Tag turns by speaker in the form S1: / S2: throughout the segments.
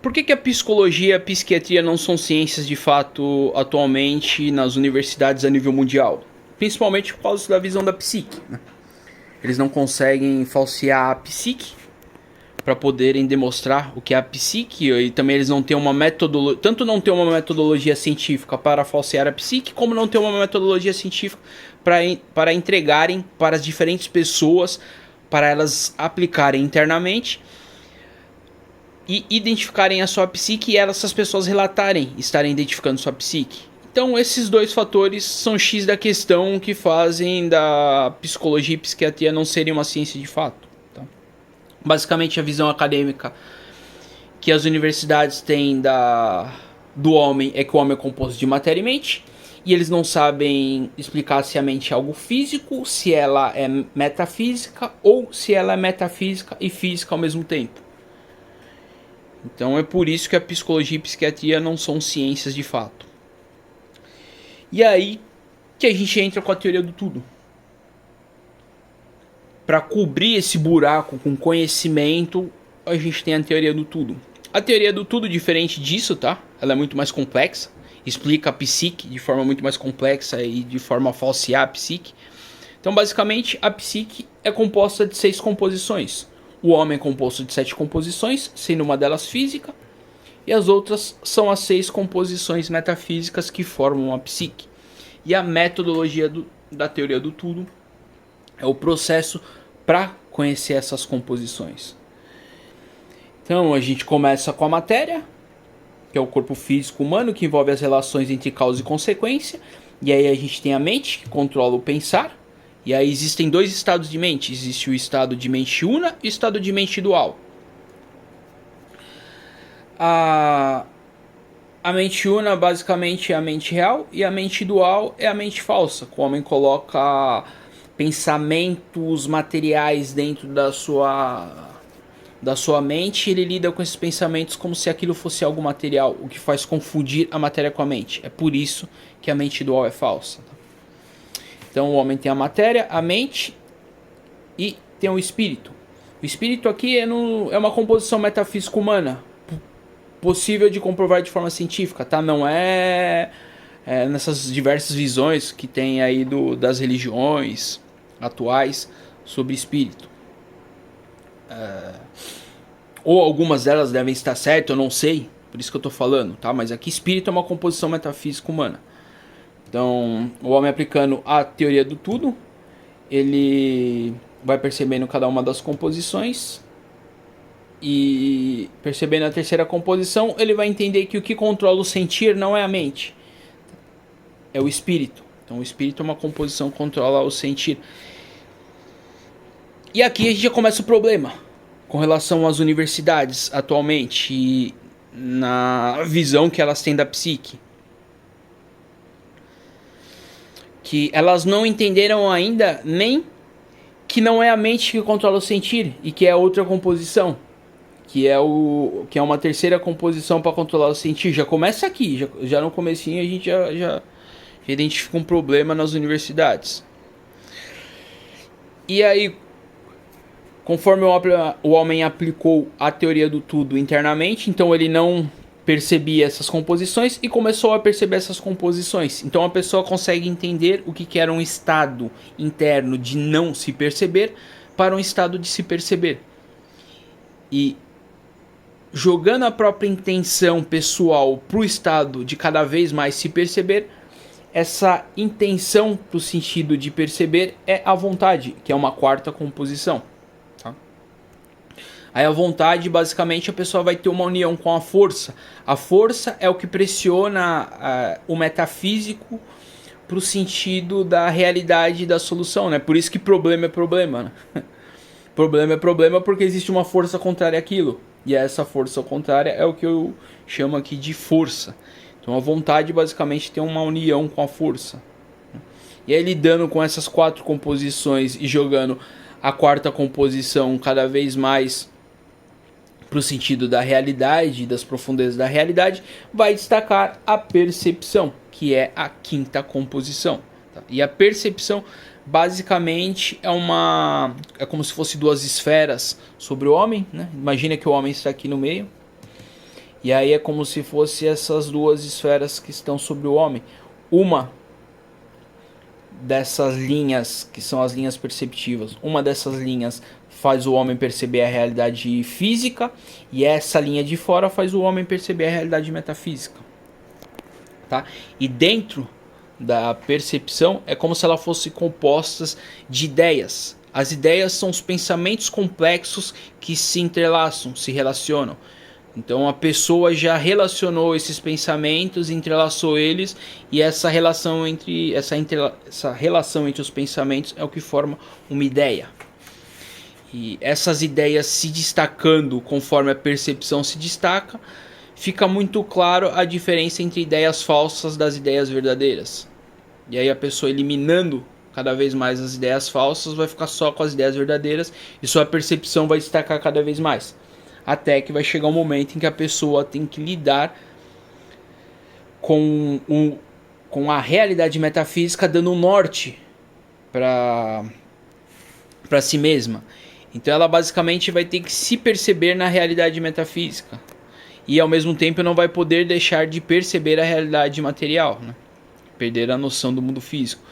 S1: Por que a psicologia e a psiquiatria não são ciências de fato atualmente nas universidades a nível mundial? Principalmente por causa da visão da psique, né? Eles não conseguem falsear a psique para poderem demonstrar o que é a psique, e também eles não têm uma metodologia, tanto não tem uma metodologia científica para falsear a psique, como não tem uma metodologia científica para entregarem para as diferentes pessoas, para elas aplicarem internamente e identificarem a sua psique e essas pessoas relatarem estarem identificando sua psique. Então esses dois fatores são X da questão que fazem da psicologia e psiquiatria não serem uma ciência de fato. Tá? Basicamente a visão acadêmica que as universidades têm do homem é que o homem é composto de matéria e mente, e eles não sabem explicar se a mente é algo físico, se ela é metafísica ou se ela é metafísica e física ao mesmo tempo. Então é por isso que a psicologia e a psiquiatria não são ciências de fato. E aí que a gente entra com a teoria do tudo. Para cobrir esse buraco com conhecimento, a gente tem a teoria do tudo. A teoria do tudo, diferente disso, tá? Ela é muito mais complexa. Explica a psique de forma muito mais complexa e de forma a falsear a psique. Então, basicamente, a psique é composta de 6 composições. O homem é composto de 7 composições, sendo uma delas física, e as outras são as 6 composições metafísicas que formam a psique. E a metodologia da teoria do tudo é o processo para conhecer essas composições. Então a gente começa com a matéria, que é o corpo físico humano, que envolve as relações entre causa e consequência. E aí a gente tem a mente, que controla o pensar. E aí existem 2 estados de mente. Existe o estado de mente una e o estado de mente dual. A mente una basicamente é a mente real, e a mente dual é a mente falsa. O homem coloca pensamentos materiais dentro da sua mente, e ele lida com esses pensamentos como se aquilo fosse algo material, o que faz confundir a matéria com a mente. É por isso que a mente dual é falsa. Então o homem tem a matéria, a mente e tem o espírito. O espírito aqui é uma composição metafísica humana, possível de comprovar de forma científica, tá? Não é nessas diversas visões que tem aí das religiões atuais sobre espírito. Ou algumas delas devem estar certas, eu não sei, por isso que eu tô falando, tá? Mas aqui espírito é uma composição metafísica humana. Então, o homem aplicando a teoria do tudo, ele vai percebendo cada uma das composições, e percebendo a terceira composição, ele vai entender que o que controla o sentir não é a mente, é o espírito. Então o espírito é uma composição que controla o sentir. E aqui a gente já começa o problema com relação às universidades atualmente e na visão que elas têm da psique. Que elas não entenderam ainda nem que não é a mente que controla o sentir, e que é outra composição, que é uma terceira composição para controlar o sentir. Já começa aqui, já no comecinho a gente já identifica um problema nas universidades. E aí, conforme o homem aplicou a teoria do tudo internamente, então ele não percebia essas composições e começou a perceber essas composições. Então a pessoa consegue entender o que era um estado interno de não se perceber para um estado de se perceber. E jogando a própria intenção pessoal para o estado de cada vez mais se perceber, essa intenção para o sentido de perceber é a vontade, que é uma quarta composição. Aí a vontade, basicamente, a pessoa vai ter uma união com a força. A força é o que pressiona o metafísico para o sentido da realidade da solução, né? Por isso que problema é problema, né? Problema é problema porque existe uma força contrária àquilo. E essa força contrária é o que eu chamo aqui de força. Então a vontade, basicamente, tem uma união com a força. E aí, lidando com essas 4 composições e jogando a quarta composição cada vez mais para o sentido da realidade, das profundezas da realidade, vai destacar a percepção, que é a quinta composição. Tá? E a percepção basicamente é como se fosse duas esferas sobre o homem, né? Imagina que o homem está aqui no meio. E aí é como se fosse essas duas esferas que estão sobre o homem. Uma dessas linhas, que são as linhas perceptivas, uma dessas linhas faz o homem perceber a realidade física, e essa linha de fora faz o homem perceber a realidade metafísica. Tá? E dentro da percepção é como se ela fosse composta de ideias. As ideias são os pensamentos complexos que se entrelaçam, se relacionam. Então a pessoa já relacionou esses pensamentos, entrelaçou eles, e essa relação entre os pensamentos é o que forma uma ideia. E essas ideias se destacando conforme a percepção se destaca, fica muito claro a diferença entre ideias falsas das ideias verdadeiras. E aí a pessoa eliminando cada vez mais as ideias falsas vai ficar só com as ideias verdadeiras, e sua percepção vai destacar cada vez mais. Até que vai chegar um momento em que a pessoa tem que lidar com a realidade metafísica, dando um norte para si mesma. Então ela basicamente vai ter que se perceber na realidade metafísica. E ao mesmo tempo não vai poder deixar de perceber a realidade material, né? Perder a noção do mundo físico.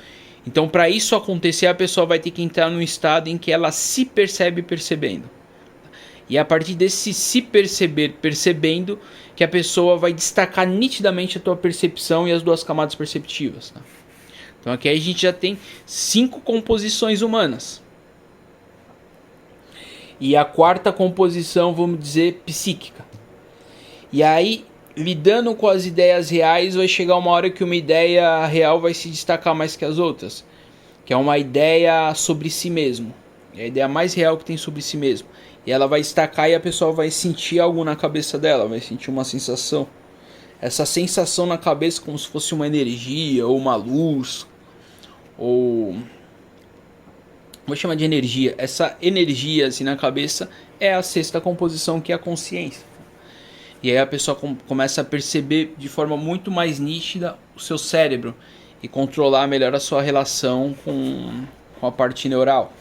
S1: Então para isso acontecer, a pessoa vai ter que entrar num estado em que ela se percebe percebendo. E é a partir desse se perceber percebendo que a pessoa vai destacar nitidamente a tua percepção e as duas camadas perceptivas. Tá? Então aqui a gente já tem 5 composições humanas. E a quarta composição, vamos dizer, psíquica. E aí, lidando com as ideias reais, vai chegar uma hora que uma ideia real vai se destacar mais que as outras. Que é uma ideia sobre si mesmo. É a ideia mais real que tem sobre si mesmo. E ela vai destacar e a pessoa vai sentir algo na cabeça dela, vai sentir uma sensação. Essa sensação na cabeça como se fosse uma energia, ou uma luz, ou... vou chamar de energia. Essa energia assim na cabeça é a sexta composição, que é a consciência. E aí a pessoa começa a perceber de forma muito mais nítida o seu cérebro e controlar melhor a sua relação com a parte neural.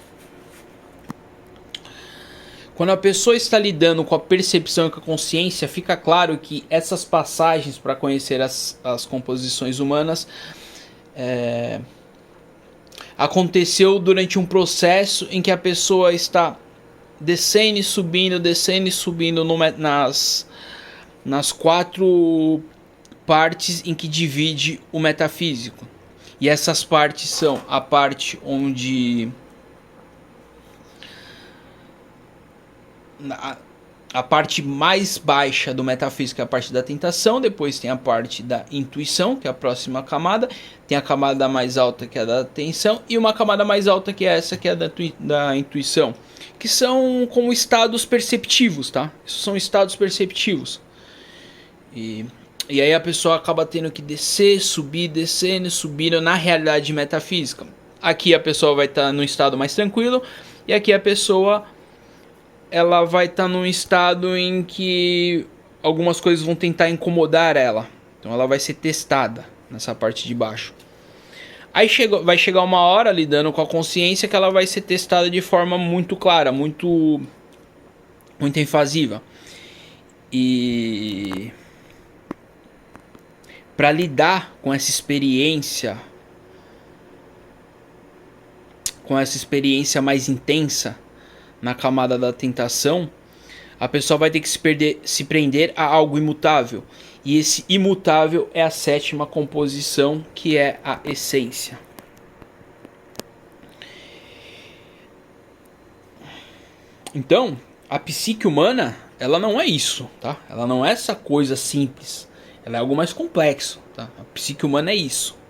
S1: Quando a pessoa está lidando com a percepção e com a consciência, fica claro que essas passagens para conhecer as composições humanas aconteceu durante um processo em que a pessoa está descendo e subindo nas 4 partes em que divide o metafísico. E essas partes são a parte onde... a parte mais baixa do metafísico é a parte da tentação, depois tem a parte da intuição, que é a próxima camada, tem a camada mais alta, que é a da atenção, e uma camada mais alta, que é essa, que é da intuição, que são como estados perceptivos, tá? Isso são estados perceptivos. E aí a pessoa acaba tendo que descer, subir, descendo, subindo na realidade metafísica. Aqui a pessoa vai estar num estado mais tranquilo, e aqui a pessoa... ela vai estar num estado em que algumas coisas vão tentar incomodar ela. Então ela vai ser testada nessa parte de baixo. Aí vai chegar uma hora, lidando com a consciência, que ela vai ser testada de forma muito clara, muito invasiva. E para lidar com essa experiência mais intensa, na camada da tentação, a pessoa vai ter que se prender a algo imutável. E esse imutável é a 7ª composição, que é a essência. Então, a psique humana, ela não é isso, tá? Ela não é essa coisa simples. Ela é algo mais complexo, tá? A psique humana é isso.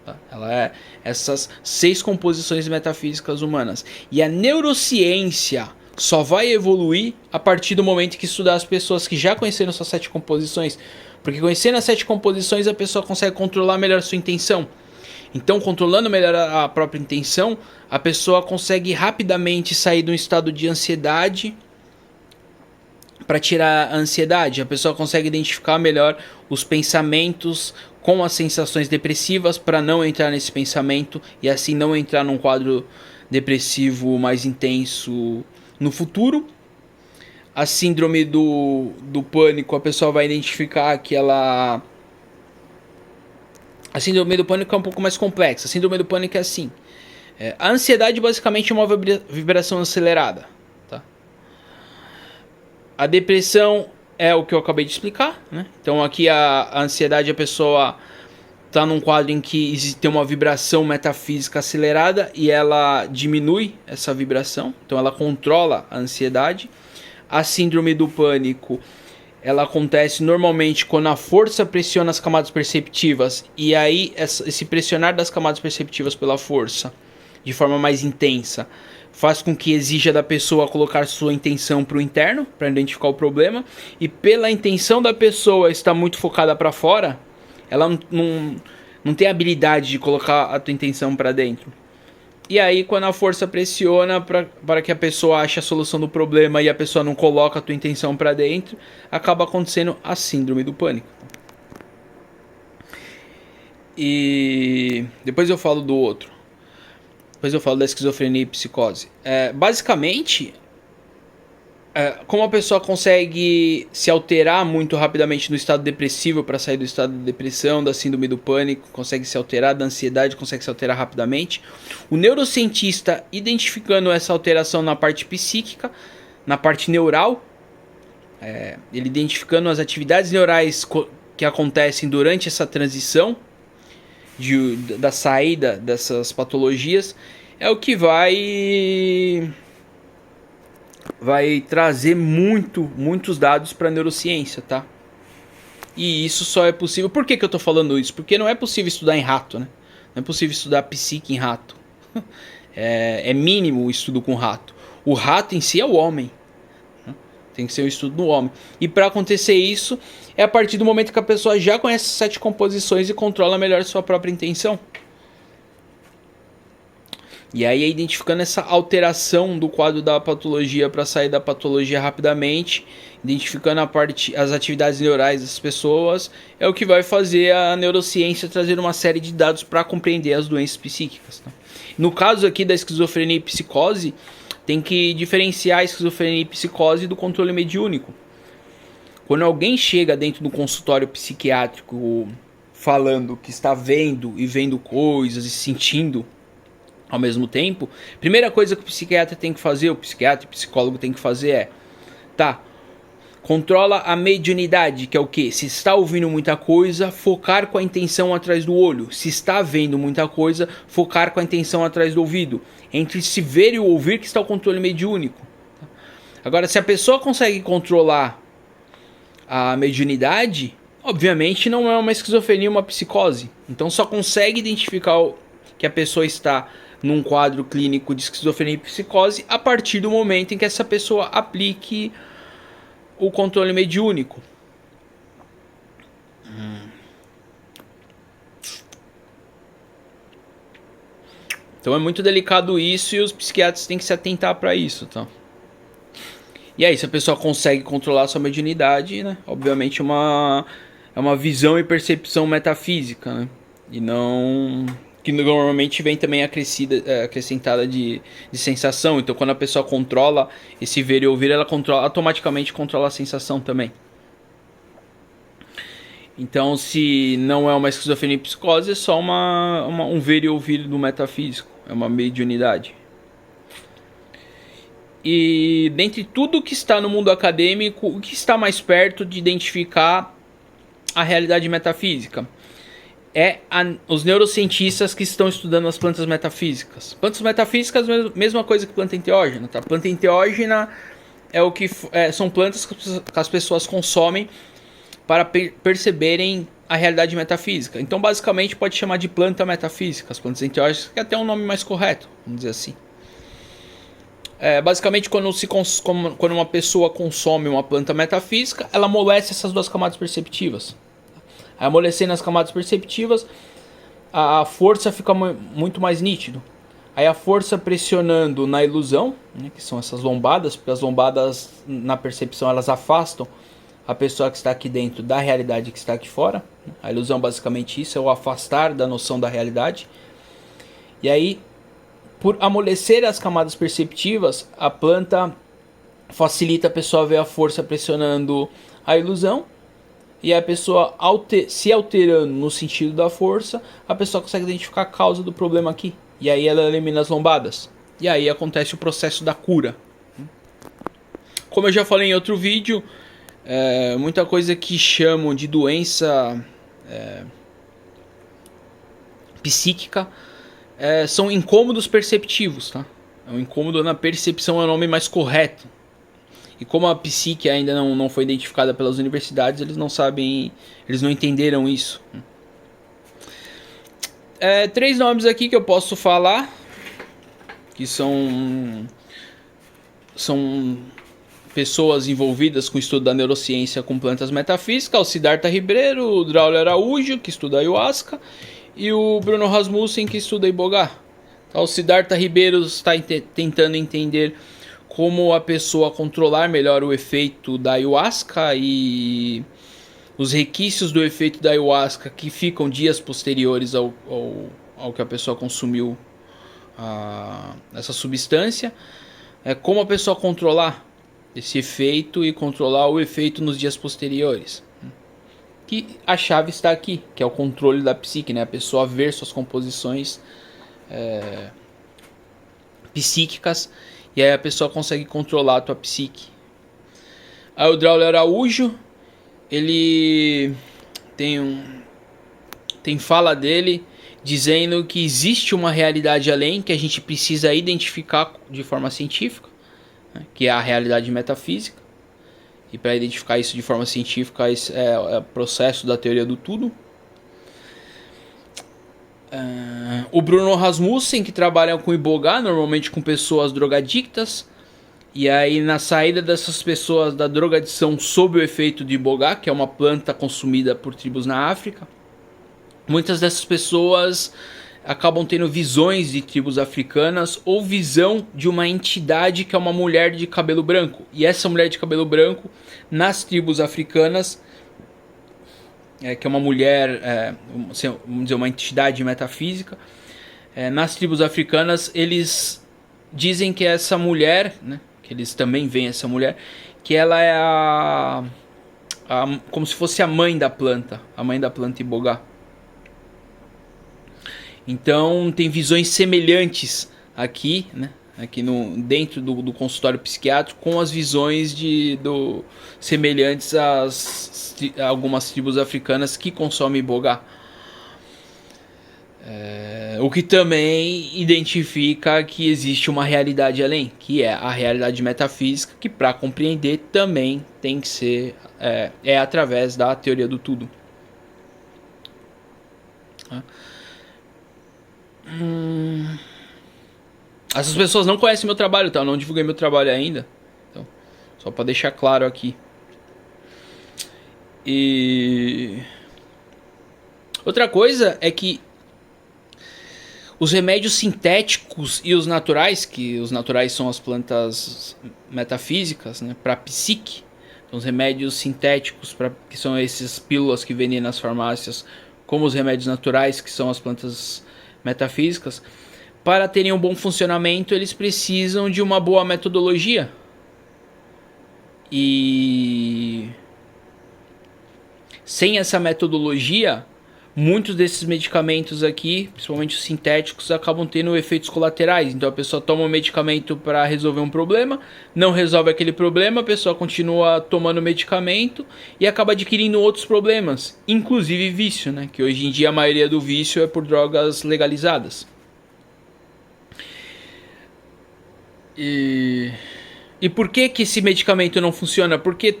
S1: Tá? Ela é essas 6 composições metafísicas humanas. E a neurociência só vai evoluir a partir do momento que estudar as pessoas que já conheceram essas 7 composições. Porque conhecendo as 7 composições, a pessoa consegue controlar melhor a sua intenção. Então, controlando melhor a própria intenção, a pessoa consegue rapidamente sair de um estado de ansiedade para tirar a ansiedade. A pessoa consegue identificar melhor os pensamentos com as sensações depressivas para não entrar nesse pensamento e assim não entrar num quadro depressivo mais intenso no futuro. A síndrome do pânico, a pessoa vai identificar que ela... A síndrome do pânico é um pouco mais complexa. A síndrome do pânico é assim. A ansiedade basicamente é uma vibração acelerada. Tá? A depressão é o que eu acabei de explicar. Né? Então aqui a ansiedade, a pessoa está num quadro em que tem uma vibração metafísica acelerada e ela diminui essa vibração. Então ela controla a ansiedade. A síndrome do pânico, ela acontece normalmente quando a força pressiona as camadas perceptivas. E aí esse pressionar das camadas perceptivas pela força de forma mais intensa faz com que exija da pessoa colocar sua intenção para o interno, para identificar o problema. E pela intenção da pessoa estar muito focada para fora, ela não tem a habilidade de colocar a tua intenção para dentro. E aí quando a força pressiona para que a pessoa ache a solução do problema e a pessoa não coloca a tua intenção para dentro, acaba acontecendo a síndrome do pânico. E depois eu falo do outro. Depois eu falo da esquizofrenia e psicose. Basicamente, como a pessoa consegue se alterar muito rapidamente no estado depressivo para sair do estado de depressão, da síndrome do pânico, consegue se alterar, da ansiedade, consegue se alterar rapidamente. O neurocientista, identificando essa alteração na parte psíquica, na parte neural, ele identificando as atividades neurais que acontecem durante essa transição da saída dessas patologias, é o que vai trazer muitos dados para a neurociência, tá? E isso só é possível... Por que eu tô falando isso? Porque não é possível estudar em rato, né? Não é possível estudar psique em rato. É mínimo o estudo com rato. O rato em si é o homem. Tem que ser um estudo no homem. E para acontecer isso, é a partir do momento que a pessoa já conhece 7 composições e controla melhor sua própria intenção. E aí, identificando essa alteração do quadro da patologia para sair da patologia rapidamente, identificando as atividades neurais das pessoas, é o que vai fazer a neurociência trazer uma série de dados para compreender as doenças psíquicas. Tá? No caso aqui da esquizofrenia e psicose, tem que diferenciar a esquizofrenia e psicose do controle mediúnico. Quando alguém chega dentro do consultório psiquiátrico falando que está vendo coisas e sentindo ao mesmo tempo, primeira coisa que o psiquiatra tem que fazer, o psiquiatra e o psicólogo tem que fazer controla a mediunidade, que é o quê? Se está ouvindo muita coisa, focar com a intenção atrás do olho. Se está vendo muita coisa, focar com a intenção atrás do ouvido. Entre se ver e o ouvir que está o controle mediúnico. Agora, se a pessoa consegue controlar a mediunidade, obviamente não é uma esquizofrenia, uma psicose. Então só consegue identificar que a pessoa está num quadro clínico de esquizofrenia e psicose a partir do momento em que essa pessoa aplique o controle mediúnico. Então é muito delicado isso e os psiquiatras têm que se atentar para isso, tá? E aí, se a pessoa consegue controlar a sua mediunidade, né? Obviamente é uma visão e percepção metafísica, né? E não... que normalmente vem também acrescentada de sensação. Então quando a pessoa controla esse ver e ouvir, ela automaticamente controla a sensação também. Então se não é uma esquizofrenia e psicose, é só um ver e ouvir do metafísico. É uma mediunidade. E dentre tudo que está no mundo acadêmico, o que está mais perto de identificar a realidade metafísica? Os neurocientistas que estão estudando as plantas metafísicas. Plantas metafísicas, mesma coisa que planta enteógena. Tá? Planta enteógena são plantas que as pessoas consomem para perceberem a realidade metafísica. Então, basicamente, pode chamar de planta metafísica. As plantas enteógenas, que é até um nome mais correto, vamos dizer assim. Basicamente, quando uma pessoa consome uma planta metafísica, ela amolece essas duas camadas perceptivas. Amolecendo as camadas perceptivas, a força fica muito mais nítido. Aí a força pressionando na ilusão, né, que são essas lombadas, porque as lombadas na percepção elas afastam a pessoa que está aqui dentro da realidade que está aqui fora. A ilusão basicamente isso, é o afastar da noção da realidade. E aí, por amolecer as camadas perceptivas, a planta facilita a pessoa a ver a força pressionando a ilusão. E a pessoa se alterando no sentido da força, a pessoa consegue identificar a causa do problema aqui. E aí ela elimina as lombadas. E aí acontece o processo da cura. Como eu já falei em outro vídeo, muita coisa que chamam de doença psíquica são incômodos perceptivos, tá? O incômodo na percepção é o nome mais correto. E como a psique ainda não foi identificada pelas universidades, eles não sabem, eles não entenderam isso. 3 nomes aqui que eu posso falar, que são pessoas envolvidas com o estudo da neurociência com plantas metafísicas: o Siddhartha Ribeiro, o Draulio Araújo, que estuda Ayahuasca, e o Bruno Rasmussen, que estuda Iboga. Então, o Siddhartha Ribeiro está tentando entender como a pessoa controlar melhor o efeito da Ayahuasca e os requisitos do efeito da Ayahuasca que ficam dias posteriores ao que a pessoa consumiu essa substância. Como a pessoa controlar esse efeito e controlar o efeito nos dias posteriores. Que a chave está aqui, que é o controle da psique, né? A pessoa ver suas composições psíquicas, e aí a pessoa consegue controlar a tua psique. Aí o Draulio Araújo, ele tem fala dele dizendo que existe uma realidade além que a gente precisa identificar de forma científica, né, que é a realidade metafísica. E para identificar isso de forma científica, esse é o processo da teoria do tudo. O Bruno Rasmussen, que trabalha com Iboga, normalmente com pessoas drogadictas. E aí, na saída dessas pessoas da drogadição sob o efeito de Iboga, que é uma planta consumida por tribos na África, muitas dessas pessoas acabam tendo visões de tribos africanas ou visão de uma entidade que é uma mulher de cabelo branco. E essa mulher de cabelo branco, nas tribos africanas, que é uma mulher, vamos dizer, uma entidade metafísica, nas tribos africanas eles dizem que essa mulher, né, que eles também veem essa mulher, que ela é como se fosse a mãe da planta Iboga. Então tem visões semelhantes aqui, né? Aqui dentro do consultório psiquiátrico, com as visões semelhantes a algumas tribos africanas que consomem Iboga. O que também identifica que existe uma realidade além, que é a realidade metafísica, que para compreender também tem que ser através da teoria do tudo. Essas pessoas não conhecem meu trabalho, tá? Eu não divulguei meu trabalho ainda, então, só para deixar claro aqui. E outra coisa é que os remédios sintéticos e os naturais, que os naturais são as plantas metafísicas, né, para psique. Então, os remédios sintéticos, que são essas pílulas que vendem nas farmácias, como os remédios naturais, que são as plantas metafísicas, para terem um bom funcionamento, eles precisam de uma boa metodologia. E sem essa metodologia, muitos desses medicamentos aqui, principalmente os sintéticos, acabam tendo efeitos colaterais. Então a pessoa toma um medicamento para resolver um problema, não resolve aquele problema, a pessoa continua tomando medicamento e acaba adquirindo outros problemas, inclusive vício, né? Que hoje em dia a maioria do vício é por drogas legalizadas. E por que esse medicamento não funciona? Porque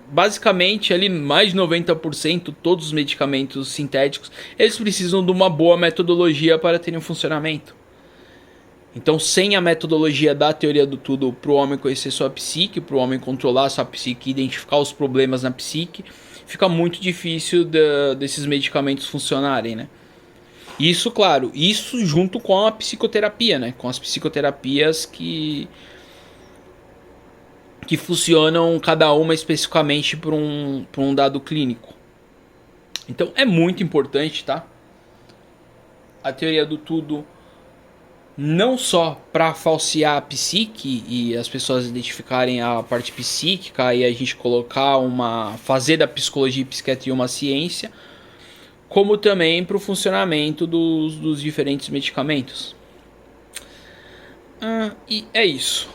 S1: basicamente ali mais de 90% todos os medicamentos sintéticos, eles precisam de uma boa metodologia para terem um funcionamento. Então, sem a metodologia da teoria do tudo para o homem conhecer sua psique, para o homem controlar sua psique, identificar os problemas na psique, fica muito difícil desses medicamentos funcionarem, né? Isso, claro, isso junto com a psicoterapia, né? Com as psicoterapias que funcionam cada uma especificamente para um dado clínico. Então é muito importante, tá? A teoria do tudo não só para falsear a psique e as pessoas identificarem a parte psíquica e a gente colocar fazer da psicologia e psiquiatria uma ciência, como também para o funcionamento dos diferentes medicamentos. E é isso.